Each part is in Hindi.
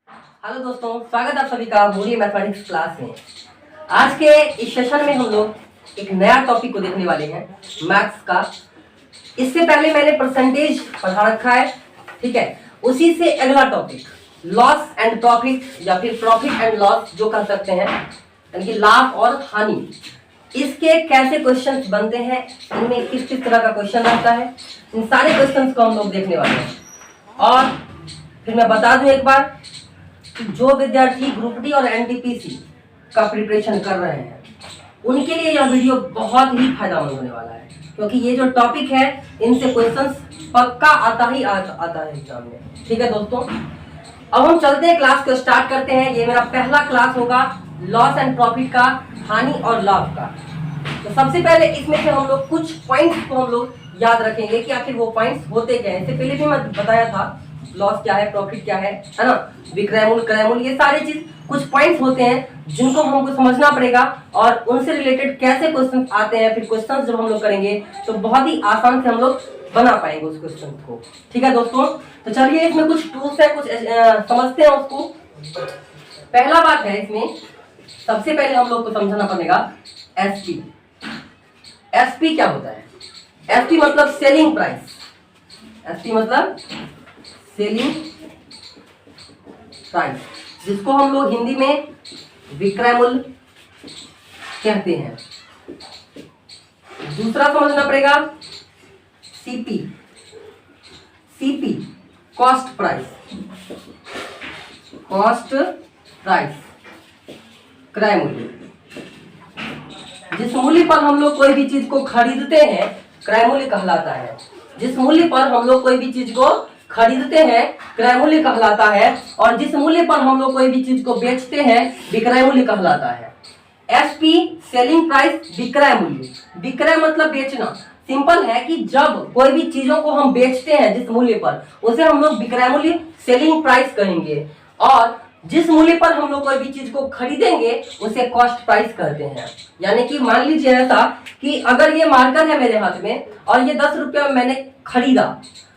हेलो दोस्तों, स्वागत है आप सभी का मूडी मैथमेटिक्स क्लास में। आज के इस सेशन में हम लोग एक नया टॉपिक को देखने वाले हैं, मैथ्स का। इससे पहले मैंने परसेंटेज पढ़ा रखा है, ठीक है। उसी से अगला टॉपिक लॉस एंड प्रॉफिट या फिर प्रॉफिट एंड लॉस जो कह सकते हैं, यानी कि लाभ और हानि। इसके कैसे क्वेश्चंस बनते हैं, इनमें किस किस तरह का क्वेश्चन आता है, इन सारे क्वेश्चंस को हम लोग देखने वाले हैं। और फिर मैं बता दूं एक बार, जो विद्यार्थी ग्रुप डी और एनटीपीसी का प्रिपरेशन कर रहे हैं उनके लिए यह वीडियो बहुत ही फायदेमंद होने वाला है, क्योंकि ये जो टॉपिक है इनसे क्वेश्चंस पक्का आता है एग्जाम में, ठीक है दोस्तों। अब हम चलते हैं, क्लास को स्टार्ट करते हैं। ये मेरा पहला क्लास होगा लॉस एंड प्रॉफिट का, हानि और लाभ का। तो सबसे पहले इसमें से हम लोग कुछ पॉइंट्स को हम लोग याद रखेंगे कि आखिर वो पॉइंट्स होते क्या है। इससे पहले भी मैं बताया था लॉस क्या है, प्रॉफिट क्या है ना, विक्रय मूल्य, क्रय मूल्य, ये सारी चीज कुछ पॉइंट्स होते हैं जिनको हमको समझना पड़ेगा और उनसे रिलेटेड कैसे क्वेश्चंस आते हैं। फिर क्वेश्चंस जब हम लोग करेंगे तो बहुत ही आसान से हम लोग बना पाएंगे उस क्वेश्चन को, ठीक है दोस्तों। तो चलिए, इसमें कुछ टूल्स है, कुछ समझते हैं उसको। पहला बात है, इसमें सबसे पहले हम लोग को समझना पड़ेगा एसपी। एसपी क्या होता है? एसपी मतलब सेलिंग प्राइस। एसपी मतलब सेलिंग प्राइस, जिसको हम लोग हिंदी में विक्रय मूल्य कहते हैं। दूसरा समझना पड़ेगा CP. CP cost price. Cost price क्रय मूल्य, जिस मूल्य पर हम लोग कोई भी चीज को खरीदते हैं क्रय मूल्य कहलाता है। जिस मूल्य पर हम लोग कोई भी चीज को खरीदते हैं क्रय मूल्य कहलाता है, और जिस मूल्य पर हम लोग कोई भी चीज को बेचते हैं विक्रय मूल्य कहलाता है। एसपी सेलिंग प्राइस, विक्रय मूल्य। विक्रय मतलब बेचना। सिंपल है कि जब कोई भी चीजों को हम बेचते हैं जिस मूल्य पर, उसे हम लोग विक्रय मूल्य सेलिंग प्राइस कहेंगे, और जिस मूल्य पर हम लोग कोई भी चीज को खरीदेंगे उसे कॉस्ट प्राइस कहते हैं। यानी कि मान लीजिए ऐसा कि अगर ये मार्कर है मेरे हाथ में और ये 10 रुपये में मैंने खरीदा,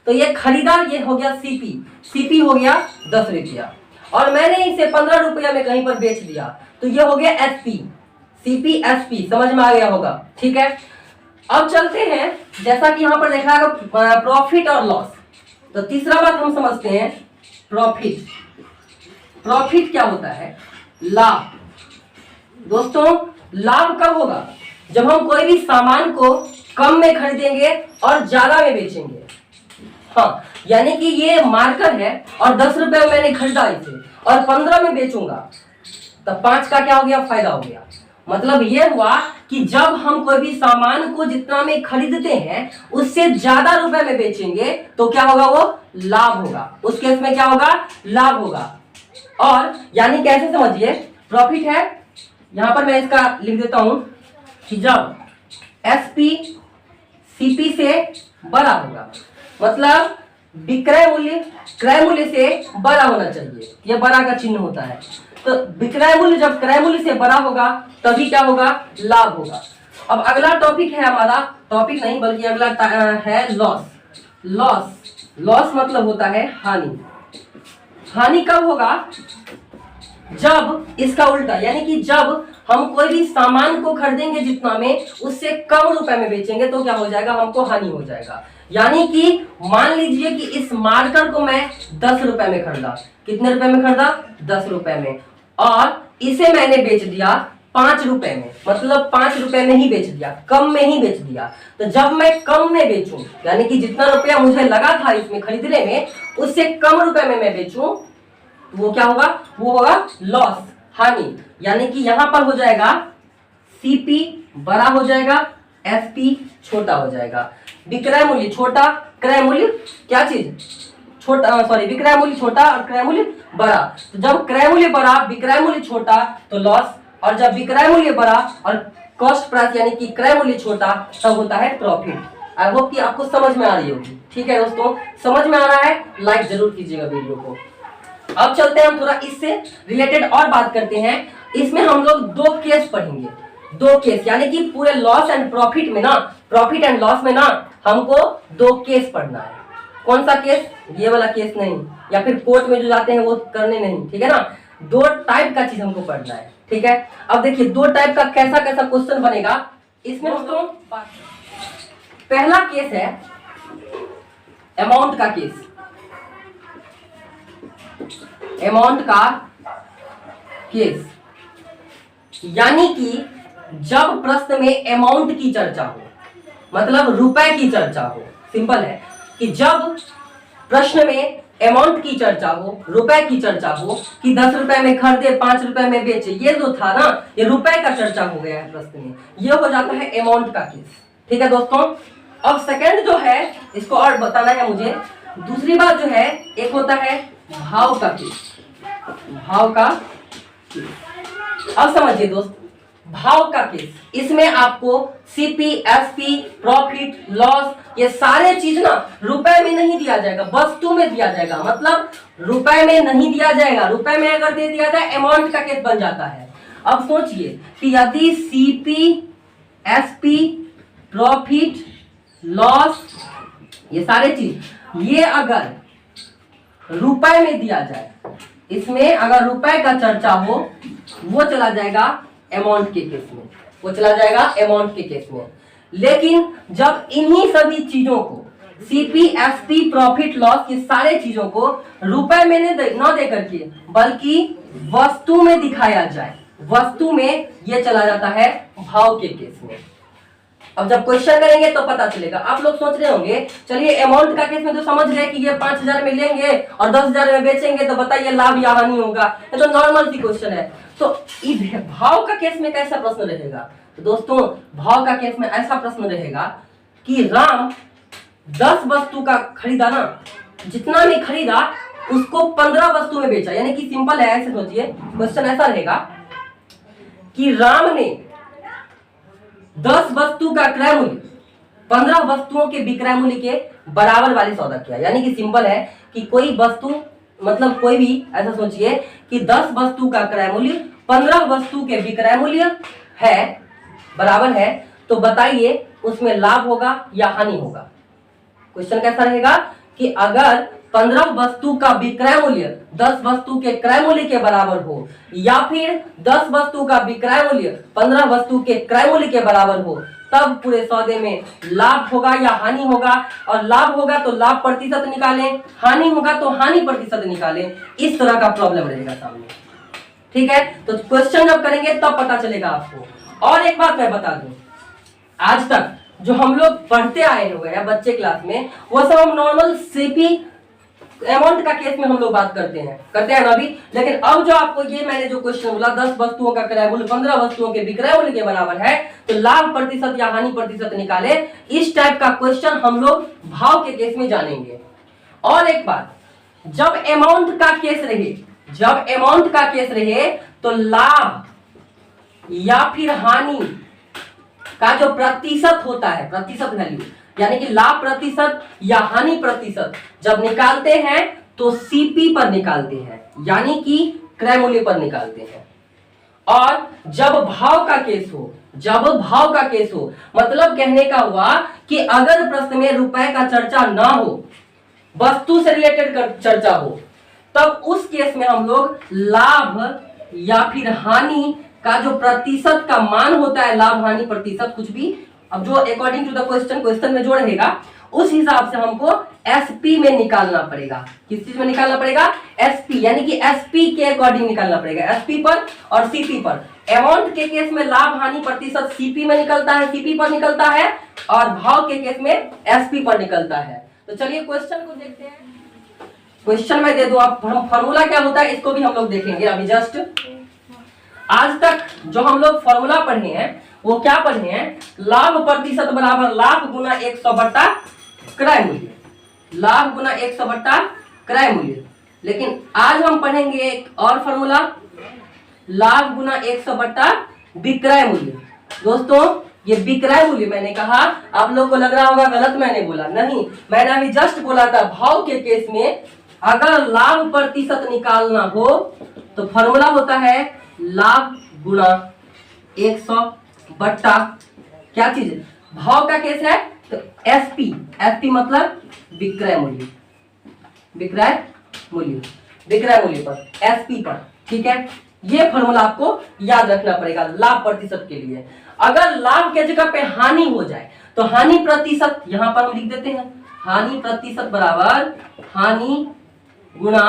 तो ये खरीदा, ये हो गया सीपी। सीपी हो गया 10 रुपया, और मैंने इसे 15 रुपया में कहीं पर बेच दिया, तो ये हो गया एसपी। सीपी एसपी, समझ में आ गया होगा, ठीक है। अब चलते हैं, जैसा कि यहाँ पर देखा है प्रॉफिट और लॉस। तो तीसरा बात हम समझते हैं प्रॉफिट। प्रॉफिट क्या होता है? लाभ। दोस्तों, लाभ कब होगा? जब हम कोई भी सामान को कम में खरीदेंगे और ज्यादा में बेचेंगे। हाँ, यानी कि ये मार्कर है और 10 रुपए में मैंने खरीदा इसे और 15 में बेचूंगा, तब 5 का क्या हो गया? फायदा हो गया। मतलब ये हुआ कि जब हम कोई भी सामान को जितना में खरीदते हैं उससे ज्यादा रुपए में बेचेंगे तो क्या होगा? वो लाभ होगा। उस केस में क्या होगा? लाभ होगा। और यानी कैसे समझिए, प्रॉफिट है, यहां पर मैं इसका लिख देता हूं कि जब एसपी सीपी से बड़ा होगा, मतलब विक्रय मूल्य क्रय मूल्य से बड़ा होना चाहिए, यह बड़ा का चिन्ह होता है। तो विक्रय मूल्य जब क्रय मूल्य से बड़ा होगा तभी क्या होगा? लाभ होगा। अब अगला टॉपिक है हमारा, टॉपिक नहीं बल्कि अगला है लॉस। लॉस, लॉस मतलब होता है हानि। हानि कब होगा? जब इसका उल्टा, यानी कि जब हम कोई भी सामान को खरीदेंगे जितना में, उससे कम रुपए में बेचेंगे तो क्या हो जाएगा? हमको हानि हो जाएगा। यानी कि मान लीजिए कि इस मार्कर को मैं 10 रुपए में खरीदा। कितने रुपए में खरीदा? 10 रुपए में, और इसे मैंने बेच दिया 5 रुपए में, मतलब 5 रुपए में ही बेच दिया, कम में ही बेच दिया। तो जब मैं कम में बेचूं, यानी कि जितना रुपया मुझे लगा था इसमें खरीदने में, उससे कम रुपए में मैं बेचूं, वो क्या होगा? वो होगा लॉस, हानि। यानी कि यहां पर हो जाएगा सीपी बड़ा हो जाएगा, एसपी छोटा हो जाएगा। विक्रय मूल्य छोटा, क्रय मूल्य क्या चीज? छोटा, सॉरी, विक्रय मूल्य छोटा और क्रय मूल्य बड़ा। तो जब क्रय मूल्य बड़ा, विक्रय मूल्य छोटा, तो लॉस, और जब विक्रय मूल्य बड़ा और कॉस्ट प्राइस यानी कि क्रय मूल्य छोटा, तब होता है प्रॉफिट। आई होप कि आपको समझ में आ रही होगी, ठीक है दोस्तों। समझ में आ रहा है? लाइक जरूर कीजिएगा वीडियो को। अब चलते हैं, हम थोड़ा इससे रिलेटेड और बात करते हैं। इसमें हम लोग 2 केस पढ़ेंगे, 2 केस, यानी कि पूरे लॉस एंड प्रॉफिट में ना, प्रॉफिट एंड लॉस में ना, हमको 2 केस पढ़ना है। कौन सा केस? ये वाला केस नहीं, या फिर कोर्ट में जो जाते हैं वो करने नहीं, ठीक है ना। दो टाइप का चीज हमको पढ़ना है, ठीक है। अब देखिए दो टाइप का कैसा कैसा क्वेश्चन बनेगा इसमें दोस्तों। पहला केस है अमाउंट का केस, अमाउंट का केस, यानी कि जब प्रश्न में अमाउंट की चर्चा हो, मतलब रुपए की चर्चा हो। सिंपल है कि जब प्रश्न में अमाउंट की चर्चा हो, रुपए की चर्चा हो कि 10 रुपए में खरीदे 5 रुपए में बेचे, ये जो था ना, ये रुपए का चर्चा हो गया है प्रश्न में, ये हो जाता है अमाउंट का केस, ठीक है दोस्तों। अब सेकंड जो है इसको और बताना है मुझे। दूसरी बात जो है, एक होता है भाव का केस, भाव का केस। अब समझिए दोस्त, भाव का केस, इसमें आपको सीपी, एसपी, प्रॉफिट, लॉस, ये सारे चीज ना रुपए में नहीं दिया जाएगा, वस्तु में दिया जाएगा। मतलब रुपए में नहीं दिया जाएगा, रुपए में अगर दे दिया जाए अमाउंट का केस बन जाता है। अब सोचिए कि यदि सीपी, एसपी, प्रॉफिट, लॉस, ये सारे चीज ये अगर रुपए में दिया जाए, इसमें अगर रुपए का चर्चा हो, वो चला जाएगा अमाउंट के केस में, वो चला जाएगा अमाउंट के केस में। लेकिन जब इन्हीं सभी चीजों को सीपी, एसपी, प्रॉफिट, लॉस, ये सारे चीजों को रुपए में न दे करके बल्कि वस्तु में दिखाया जाए, वस्तु में ये चला जाता है भाव के केस में। अब जब क्वेश्चन करेंगे तो पता चलेगा। आप लोग सोच रहे होंगे चलिए अमाउंट का केस में तो समझ गए कि ये 5,000 में लेंगे और 10,000 में बेचेंगे, तो बताइए लाभ या हानि होगा, ये तो नॉर्मल सी क्वेश्चन है। तो भाव का केस में कैसा प्रश्न रहेगा? तो दोस्तों भाव का केस में ऐसा प्रश्न रहेगा कि राम 10 वस्तु का खरीदा ना, जितना भी खरीदा उसको 15 वस्तु में बेचा। यानी कि सिंपल है, ऐसे सोचिए क्वेश्चन ऐसा रहेगा कि राम ने 10 वस्तु का क्रय मूल्य 15 वस्तुओं के विक्रय मूल्य के बराबर वाली सौदा किया। यानी कि सिंपल है कि कोई वस्तु, मतलब कोई भी, ऐसा सोचिए कि 10 वस्तु का क्रय मूल्य 15 वस्तु के विक्रय मूल्य है, बराबर है, तो बताइए उसमें लाभ होगा या हानि होगा। क्वेश्चन कैसा रहेगा कि अगर 15 वस्तु का विक्रय मूल्य 10 वस्तु के क्रय मूल्य के बराबर हो, या फिर 10 वस्तु का विक्रय मूल्य 15 वस्तु के क्रय मूल्य के बराबर हो, तब पूरे सौदे में लाभ होगा या हानि होगा। और लाभ होगा तो लाभ प्रतिशत निकालें, हानि होगा तो हानि प्रतिशत निकालें। इस तरह का प्रॉब्लम रहेगा सामने, ठीक है। तो क्वेश्चन जब करेंगे तब पता चलेगा आपको। और एक बात मैं बता दूं, आज तक जो हम लोग पढ़ते आए हुए हैं बच्चे क्लास में, वो सब हम नॉर्मल सीपी अमाउंट का केस में हम लोग बात करते हैं ना अभी। लेकिन अब जो आपको ये मैंने जो क्वेश्चन बोला, 10 वस्तुओं का क्रय मूल्य 15 वस्तुओं के विक्रय मूल्य के बराबर है, तो लाभ प्रतिशत या हानि प्रतिशत निकाले, इस टाइप का क्वेश्चन हम लोग भाव के केस में जानेंगे। और एक बात, जब अमाउंट का केस रहे, जब अमाउंट का केस रहे तो लाभ या फिर हानि का जो प्रतिशत होता है, प्रतिशत वैल्यू, यानी कि लाभ प्रतिशत या हानि प्रतिशत जब निकालते हैं तो सीपी पर निकालते हैं, यानी कि क्रय मूल्य पर निकालते हैं। और जब भाव का केस हो, जब भाव का केस हो, मतलब कहने का हुआ कि अगर प्रश्न में रुपए का चर्चा ना हो, वस्तु से रिलेटेड चर्चा हो, तब उस केस में हम लोग लाभ या फिर हानि का जो प्रतिशत का मान होता है, लाभ हानि प्रतिशत कुछ भी, अब जो अकॉर्डिंग टू द क्वेश्चन में जो रहेगा उस हिसाब से हमको एसपी में निकालना पड़ेगा। किस चीज में निकालना पड़ेगा? एसपी, यानी कि एसपी के अकॉर्डिंग निकालना पड़ेगा, एसपी पर और सीपी पर। अमाउंट के केस में लाभ हानि प्रतिशत सीपी में निकलता है, सीपी पर निकलता है, और भाव के केस में एसपी पर निकलता है। तो चलिए क्वेश्चन को देखते हैं। क्वेश्चन में दे दो आप, फॉर्मूला क्या होता है इसको भी हम लोग देखेंगे अभी जस्ट। आज तक जो हम लोग फॉर्मूला पढ़े हैं वो क्या पढ़े हैं? लाभ प्रतिशत बराबर लाभ गुना 100 बट्टा क्रय मूल्य, लाभ गुना 100 बट्टा क्रय मूल्य। लेकिन आज हम पढ़ेंगे एक और फॉर्मूला, लाभ गुना 100 बट्टा विक्रय मूल्य। दोस्तों ये विक्रय मूल्य मैंने कहा, आप लोग को लग रहा होगा गलत मैंने बोला, नहीं, मैंने अभी जस्ट बोला था भाव के केस में अगर लाभ प्रतिशत निकालना हो तो फॉर्मूला होता है लाभ गुना 100 बट्टा क्या चीज, भाव का केस है तो एसपी, एसपी मतलब विक्रय मूल्य। विक्रय मूल्य, विक्रय मूल्य पर, एसपी पर। ठीक है, ये फॉर्मूला आपको याद रखना पड़ेगा लाभ प्रतिशत के लिए। अगर लाभ के जगह पे हानि हो जाए तो हानि प्रतिशत यहां पर हम लिख देते हैं, हानि प्रतिशत बराबर हानि गुणा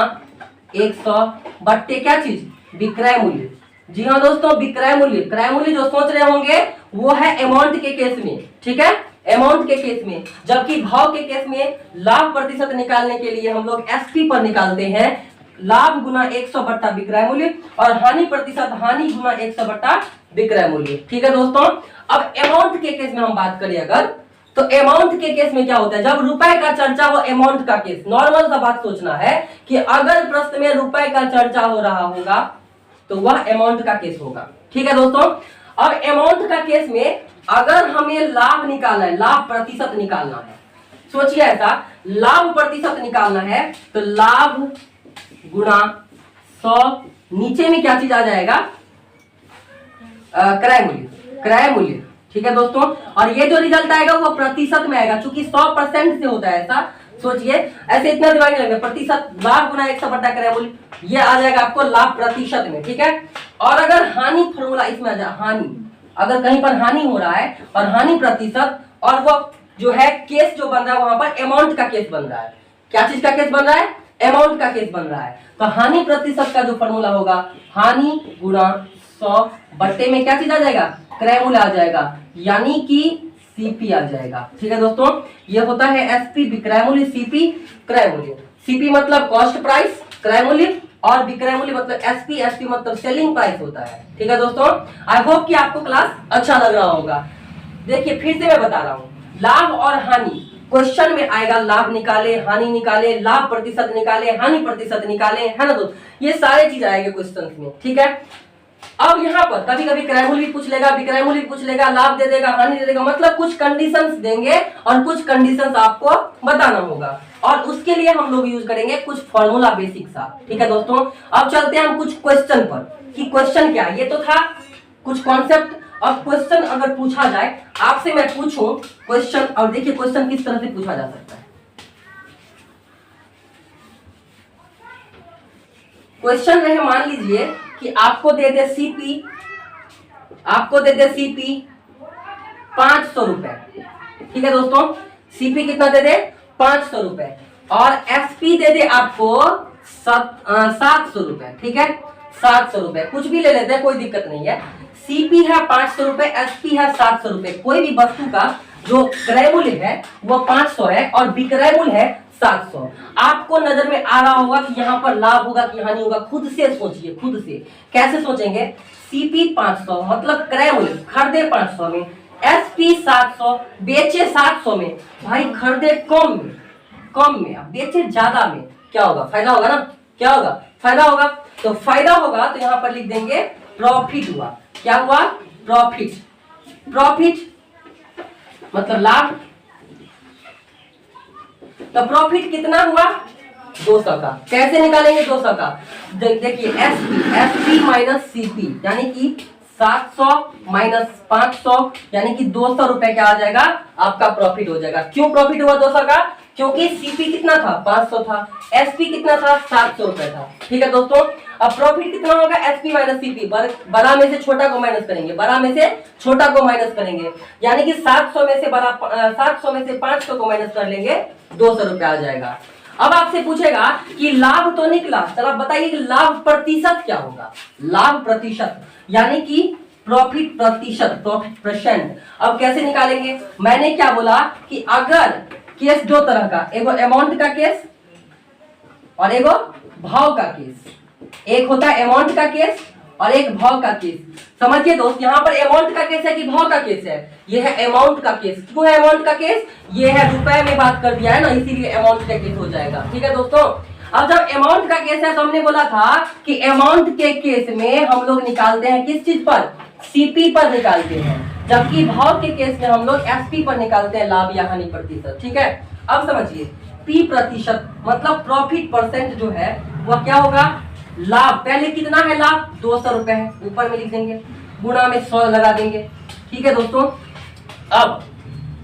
100 बट्टे क्या चीज, विक्रय मूल्य। जी हाँ दोस्तों, विक्रय मूल्य, क्रय मूल्य जो सोच रहे होंगे वो है अमाउंट के केस में। ठीक है, अमाउंट के केस में, जबकि भाव के केस में लाभ प्रतिशत निकालने के लिए हम लोग एसपी पर निकालते हैं, लाभ गुना 100 बट्टा विक्रय मूल्य, और हानि प्रतिशत हानि गुना 100 बट्टा विक्रय मूल्य। ठीक है दोस्तों, अब अमाउंट के केस में हम बात करें अगर, तो अमाउंट के केस में क्या होता है, जब रुपए का चर्चा हो, अमाउंट का केस, नॉर्मल सा बात सोचना है कि अगर प्रश्न में रुपए का चर्चा हो रहा होगा तो वह अमाउंट का केस होगा। ठीक है दोस्तों, अब अमाउंट का केस में अगर हमें लाभ निकालना है, लाभ प्रतिशत निकालना है, सोचिए ऐसा, लाभ प्रतिशत निकालना है तो लाभ गुणा 100, नीचे में क्या चीज आ जाएगा, क्रय मूल्य, क्रय मूल्य। ठीक है दोस्तों, और ये जो रिजल्ट आएगा वो प्रतिशत में आएगा, क्योंकि 100% से होता है ऐसा। सोचिए ऐसे, इतना दिमाग नहीं लगेगा, प्रतिशत, लाभ गुना 100 बट्टा क्रय मूल्य, ये आ जाएगा आपको लाभ प्रतिशत में। ठीक है, और अगर हानि फॉर्मूला इसमें आ जाए, हानि, अगर कहीं पर हानि हो रहा है और हानि प्रतिशत, और वो जो है केस जो बन रहा है वहां पर अमाउंट का केस बन रहा है। क्या चीज का केस बन रहा है, अमाउंट का केस बन रहा है, तो हानि प्रतिशत का जो फॉर्मूला होगा हानि गुणा 100 बट्टे में क्या चीज आ जाएगा, क्रय मूल्य आ जाएगा, यानी कि सीपी आ जाएगा। ठीक है दोस्तों, ये होता है एसपी विक्रय मूल्य, सीपी क्रय मूल्य। सीपी मतलब कॉस्ट प्राइस, क्रय मूल्य, और विक्रय मूल्य मतलब एसपी, एसपी मतलब सेलिंग प्राइस होता है। ठीक है दोस्तों, आई होप कि आपको क्लास अच्छा लग रहा होगा। देखिए फिर से मैं बता रहा हूँ, लाभ और हानि क्वेश्चन में आएगा, लाभ निकाले, हानि निकाले, लाभ प्रतिशत निकाले, हानि प्रतिशत निकाले, है ना दोस्त, ये सारे चीज आएंगे क्वेश्चन में। ठीक है, अब यहाँ पर कभी कभी क्रय मूल्य भी पूछ लेगा, विक्रय मूल्य भी पूछ लेगा, लाभ दे देगा, हानि दे देगा, मतलब कुछ कंडीशंस देंगे और कुछ कंडीशंस आपको बताना होगा, और उसके लिए हम लोग यूज करेंगे कुछ फॉर्मूला बेसिक सा। ठीक है दोस्तों, अब चलते हैं हम कुछ क्वेश्चन पर कि क्वेश्चन क्या है। ये तो था कुछ कॉन्सेप्ट, अब क्वेश्चन अगर पूछा जाए, आपसे मैं पूछूं क्वेश्चन, और देखिए क्वेश्चन किस तरह से पूछा जा सकता है। क्वेश्चन रहे, मान लीजिए कि आपको दे दे सीपी, आपको दे दे सीपी 500 रुपए। ठीक है दोस्तों, सीपी कितना दे दे, 500 रुपए, और एसपी दे दे आपको 700 रुपए। ठीक है, 700 रुपए, कुछ भी ले लेते हैं, कोई दिक्कत नहीं है। सीपी है 500 रुपए, एसपी है 700 रुपए, कोई भी वस्तु का जो क्रय मूल्य है वो 500 है और विक्रय मूल्य है 700। आपको नजर में आ रहा होगा कि यहाँ पर लाभ होगा कि हानि होगा, खुद से सोचिए, खुद से कैसे सोचेंगे। सीपी 500 मतलब क्रय मूल्य, खरीदे 500 में, एसपी 700 बेचे 700 में, भाई खरीदे कम में, कम में बेचे ज्यादा में, क्या होगा, फायदा होगा ना, क्या होगा, फायदा होगा। तो फायदा होगा तो यहाँ पर लिख देंगे प्रॉफिट हुआ। क्या हुआ, प्रॉफिट, प्रॉफिट मतलब लाभ। तो प्रॉफिट कितना हुआ, 200 का। कैसे निकालेंगे 200 का, देखिए एसपी माइनस सीपी, यानी कि 700 माइनस 500, यानी कि 200 रुपए क्या आ जाएगा, आपका प्रॉफिट हो जाएगा। क्यों प्रॉफिट हुआ 200 का, क्योंकि सीपी कितना था, 500 था, एसपी कितना था, 700 रुपए था। ठीक है दोस्तों, अब प्रॉफिट कितना होगा, एसपी माइनस सीपी, बड़ा में से छोटा को माइनस करेंगे, बड़ा में से छोटा को माइनस करेंगे, यानी कि 700 में से बड़ा, 700 में से 500 को माइनस कर लेंगे, 200 रुपए आ जाएगा। अब आपसे पूछेगा कि लाभ तो निकला, चलो बताइए कि लाभ प्रतिशत क्या होगा, लाभ प्रतिशत यानी कि प्रॉफिट प्रतिशत, प्रॉफिट परसेंट। अब कैसे निकालेंगे, मैंने क्या बोला कि अगर केस दो तरह का, एगो अमाउंट का केस और एगो भाव का केस, एक होता है अमाउंट का केस और एक भाव का केस। समझिए दोस्त, यहाँ पर अमाउंट का केस है कि भाव का केस है, ये है अमाउंट का केस। क्यों है अमाउंट का केस, ये है रुपए में बात कर दिया है ना, इसीलिए अमाउंट का केस हो जाएगा। ठीक है दोस्तों, अब जब अमाउंट का केस है तो हमने बोला था कि अमाउंट के केस में हम लोग निकालते हैं किस चीज पर, सीपी पर निकालते हैं, जबकि भाव के केस में हम लोग एसपी पर निकालते हैं, लाभ या हानि प्रतिशत। ठीक है, अब समझिए पी प्रतिशत मतलब प्रॉफिट परसेंट जो है वह क्या होगा, लाभ, पहले कितना है लाभ, 200 रुपए है, ऊपर में लिख देंगे, गुणा में 100 लगा देंगे। ठीक है दोस्तों, अब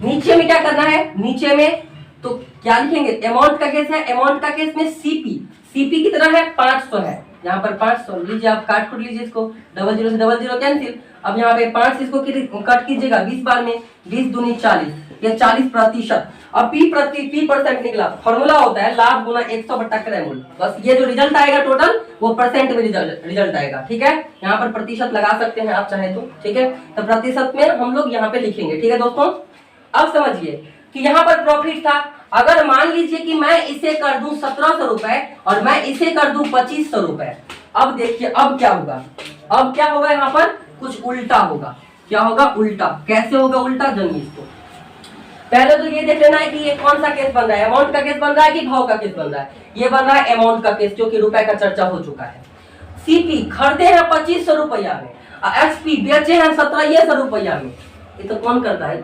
नीचे में क्या करना है, नीचे में तो क्या लिखेंगे, अमाउंट का केस है, अमाउंट का केस में सीपी, सीपी कितना है 500 है, यहाँ पर 500 लीजिए, आप काट कुट लीजिए इसको, 00 से 00 कैंसिल। अब यहाँ पे 5 इसको कट कीजिएगा 20 बार में, 20 दूनी 40, ये 40%। अब पी परसेंट निकला, फॉर्मूला होता है लाभ गुना 100 बट्टा क्रय मूल्य, बस ये जो रिजल्ट आएगा टोटल वो परसेंट में रिजल्ट आएगा, ठीक है। यहाँ पर प्रतिशत लगा सकते हैं आप चाहे तो, ठीक है। तो प्रतिशत में हम लोग यहाँ पे लिखेंगे, ठीक है दोस्तों। अब समझिए कि यहाँ पर प्रॉफिट था, अगर मान लीजिए कि मैं इसे कर दूं 1700 रुपए और मैं इसे कर दूं 2500 रुपए, अब देखिए अब क्या होगा, अब क्या होगा, यहाँ पर कुछ उल्टा होगा। क्या होगा, उल्टा। कैसे होगा उल्टा, जानिए इसको। पहले तो ये देख लेना है कि ये कौन सा केस बन रहा है, अमाउंट का केस बन रहा है कि भाव का केस बन रहा है। ये बन रहा है अमाउंट का केस, क्योंकि रुपए का चर्चा हो चुका है। सीपी खरीदे हैं 2500 रुपया में, एसपी बेचे हैं 1700 रुपया में, ये तो कौन करता है,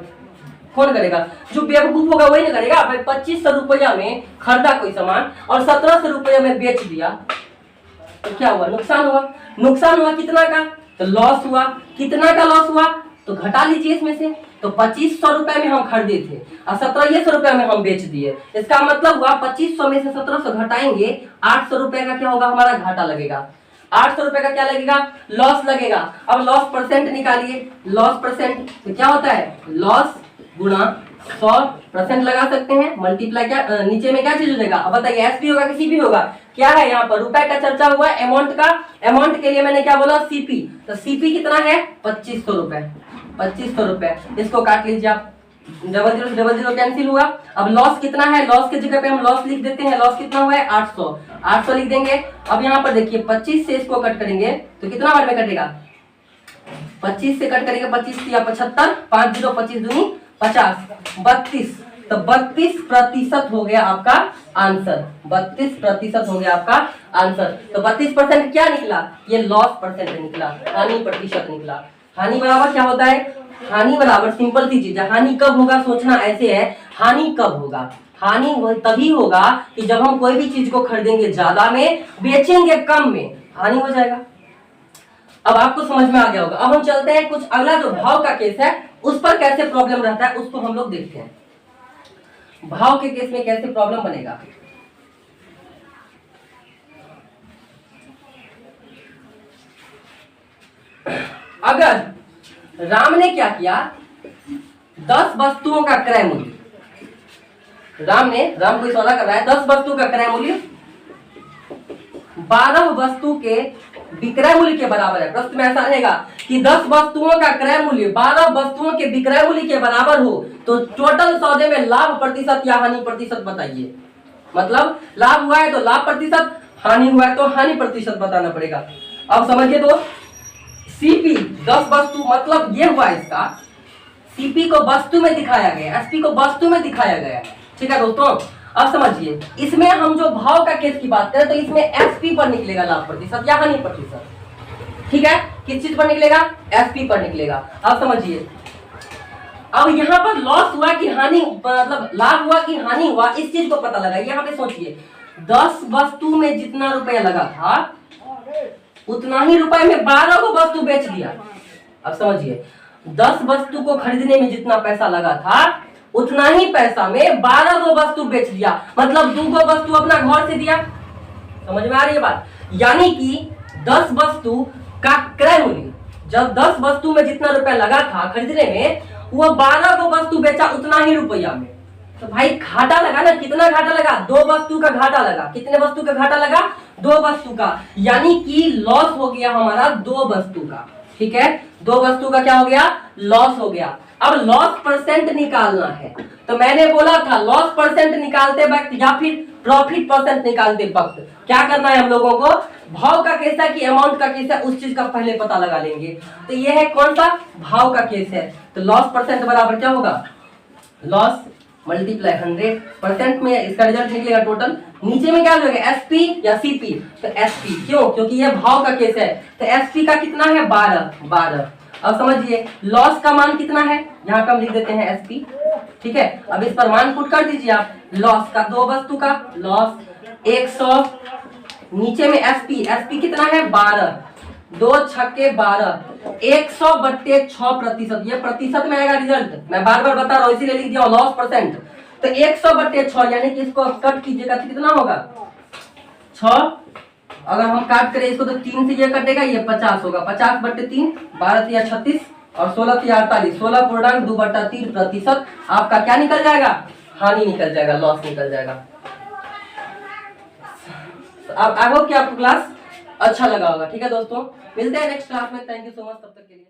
कौन करेगा, जो बेवकूफ होगा वही ना करेगा। भाई 2500 रुपया में खरीदा कोई सामान और 1700 रुपया में बेच दिया, तो क्या हुआ, नुकसान हुआ। नुकसान हुआ कितना का, तो लॉस हुआ। कितना का लॉस हुआ, तो घटा लीजिए इसमें से। तो 2500 रुपए में हम खरीदे थे और 1700 रुपए में हम बेच दिए, इसका मतलब हुआ 2500 में से 1700 घटाएंगे, 800 रुपए का क्या होगा, हमारा घाटा लगेगा। 800 रुपए का क्या लगेगा, लॉस लगेगा। अब लॉस परसेंट निकालिए, लॉस परसेंट तो क्या होता है, लॉस गुणा 100% लगा सकते हैं, मल्टीप्लाई क्या नीचे में क्या चीज हो जाएगा, अब बताइए एसपी होगा किसी भी होगा। क्या है यहाँ पर रुपए का चर्चा हुआ है, अमाउंट का, अमाउंट के लिए मैंने क्या बोला, सीपी। तो सीपी कितना है 2500 रुपए, 2500 रुपए, इसको काट लीजिए आप, 00 कैंसिल हुआ। अब लॉस कितना है, लॉस की जगह पे हम लॉस लिख देते हैं, लॉस कितना हुआ है 800, 800 लिख देंगे। अब यहाँ पर देखिए 25 से इसको कट करेंगे तो कितना बार में कटेगा, 25 से कट करेंगे, 25 या 75, 5 0 25 दूनी 50, 32, तो 32% हो गया आपका आंसर, 32% हो गया आपका आंसर। तो 32% क्या निकला, ये लॉस परसेंट निकला, हानि प्रतिशत निकला। हानि बराबर क्या होता है, हानि बराबर सिंपल सी चीज है, हानि कब होगा सोचना ऐसे है, हानि कब होगा, हानि तभी होगा कि जब हम कोई भी चीज को खरीदेंगे ज्यादा में, बेचेंगे कम में, हानि हो जाएगा। अब आपको समझ में आ गया होगा। अब हम चलते हैं कुछ अगला जो भाव का केस है उस पर कैसे प्रॉब्लम रहता है उसको हम लोग देखते हैं। भाव के केस में कैसे प्रॉब्लम बनेगा, अगर राम ने क्या किया, 10 वस्तुओं का क्रय मूल्य, राम कोई सौदा कर रहा है, 10 वस्तु का क्रय मूल्य 12 वस्तु के विक्रय मूल्य के बराबर है। प्रश्न में ऐसा रहेगा कि 10 वस्तुओं का क्रय मूल्य 12 वस्तुओं के विक्रय मूल्य के बराबर हो तो टोटल सौदे में लाभ प्रतिशत या हानि प्रतिशत बताइए। मतलब लाभ हुआ है तो लाभ प्रतिशत, हानि हुआ है तो हानि प्रतिशत बताना पड़ेगा। अब समझिए दोस्त, सीपी 10 वस्तु, मतलब ये हुआ इसका, सीपी को वस्तु में दिखाया गया, एसपी को वस्तु में दिखाया गया, ठीक है दोस्तों। अब समझिए, इसमें हम जो भाव का केस की बात करें तो इसमें एसपी पर निकलेगा लाभ प्रतिशत या हानि प्रतिशत, ठीक है। किस चीज पर निकलेगा, एसपी पर निकलेगा। अब समझिए, अब यहाँ पर लॉस हुआ कि हानि, मतलब लाभ हुआ कि हानि हुआ, इस चीज को पता लगा। यहाँ पे सोचिए, 10 वस्तु में जितना रुपया लगा था उतना ही रुपए में 12 को वस्तु बेच दिया। अब समझिए, 10 वस्तु को खरीदने में जितना पैसा लगा था उतना ही पैसा में 12 को वस्तु बेच दिया, मतलब 2 को वस्तु अपना घर से दिया। समझ में आ रही है बात, यानी कि 10 वस्तु का क्रय मूल्य, जब 10 वस्तु में जितना रुपया लगा था खरीदने में, वो 12 को वस्तु बेचा उतना ही रुपया में। तो भाई घाटा लगा ना, कितना घाटा लगा, 2 वस्तु का घाटा लगा। कितने वस्तु का घाटा लगा, 2 वस्तु का, यानी कि लॉस हो गया हमारा 2 वस्तु का, ठीक है। 2 वस्तु का क्या हो गया, लॉस हो गया। अब लॉस परसेंट निकालना है, तो मैंने बोला था लॉस परसेंट निकालते वक्त या फिर प्रॉफिट परसेंट निकालते वक्त क्या करना है हम लोगों को, भाव का केस है कि अमाउंट का केस है, उस चीज का पहले पता लगा लेंगे। तो ये है कौन सा, भाव का केस है। तो लॉस परसेंट बराबर क्या होगा, लॉस मल्टीप्लाई 100% में इसका रिजल्ट निकलेगा टोटल। नीचे में क्या हो जाएगा, एसपी या सीपी, तो एसपी, क्यों, क्योंकि ये भाव का केस है। तो एसपी का कितना है 12। अब समझिए लॉस का मान कितना है, यहाँ पे हम लिख देते हैं एसपी, ठीक है। अब इस पर मान पुट कर दीजिए आप, लॉस का 2 वस्तु का लॉस 100, नीचे में एसपी, एसपी कितना है 12, 2 छक्के 12, 100/6%, ये प्रतिशत में आएगा रिजल्ट। मैं बार बार बता रहा हूँ इसीलिए लिख दिया लॉस परसेंट। तो 100/6 यानी कि इसको अब कट कीजिएगा तो कितना होगा 6। अगर हम काट करें इसको तो 3 से ये कटेगा, ये 50 होगा। 50/3 12 या 36 और 16 या 48, 16.2/3% आपका क्या निकल जाएगा, हानि निकल जाएगा, लॉस निकल जाएगा। आई होप कि आपको क्लास अच्छा लगा होगा। ठीक है दोस्तों, मिलते हैं नेक्स्ट क्लास में। थैंक यू सो मच तब तक के लिए।